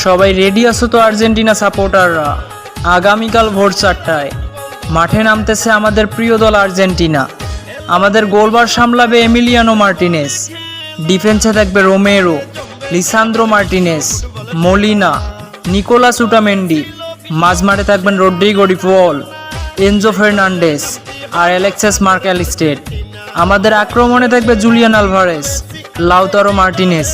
সবাই রেডি আছো তো আর্জেন্টিনা সাপোর্টাররা? আগামীকাল ভোর 4টায় মাঠে নামতেছে আমাদের প্রিয় দল আর্জেন্টিনা। আমাদের গোলবার সামলাবে এমিলিয়ানো মার্টিনেস, ডিফেন্সে থাকবে Romero, Lisandro Martinez, Molina, Nicolas Otamendi, মাঝমাঠে থাকবেন Rodrigo De Paul, Enzo Fernandez আর অ্যালেক্সিস মার্ক অ্যালিস্টেড। আমাদের আক্রমণে থাকবে জুলিয়ান আলভারেস, লাউতারো মার্টিনেস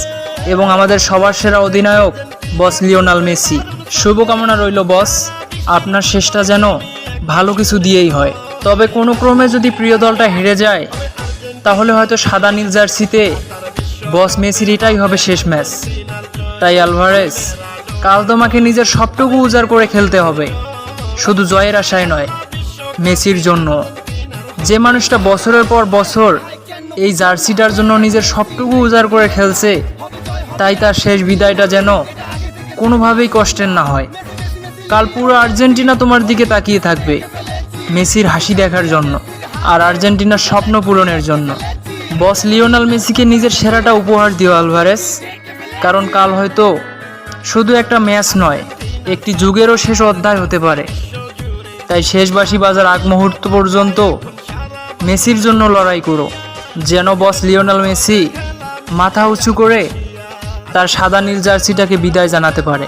এবং আমাদের সবার সেরা অধিনায়ক বস লিওনেল মেসি। শুভকামনা রইল বস, আপনার শেষটা যেন ভালো কিছু দিয়েই হয়। তবে কোনো ক্রমে যদি প্রিয় দলটা হেরে যায় তাহলে হয়তো সাদা নীল জার্সিতে বস মেসির এটাই হবে শেষ ম্যাচ। তাই আলভারেস, কাল তোমাকে নিজের সবটুকু উজাড় করে খেলতে হবে, শুধু জয়ের আশায় নয়, মেসির জন্য। যে মানুষটা বছরের পর বছর এই জার্সিটার জন্য নিজের সবটুকু উজাড় করে খেলছে, তাই তার শেষ বিদায়টা যেন কোনোভাবেই কষ্টের না হয়। কাল পুরো আর্জেন্টিনা তোমার দিকে তাকিয়ে থাকবে মেসির হাসি দেখার জন্য আর আর্জেন্টিনার স্বপ্ন পূরণের জন্য। বস লিওনেল মেসিকে নিজের সেরাটা উপহার দিও আলভারেস, কারণ কাল হয়তো শুধু একটা ম্যাচ নয়, একটি যুগেরও শেষ অধ্যায় হতে পারে। তাই শেষ বাঁশি বাজার আগ মুহূর্ত পর্যন্ত মেসির জন্য লড়াই করো, যেন বস লিওনেল মেসি মাথা উঁচু করে তার সাদা নীল জার্সিটাকে বিদায় জানাতে পারে।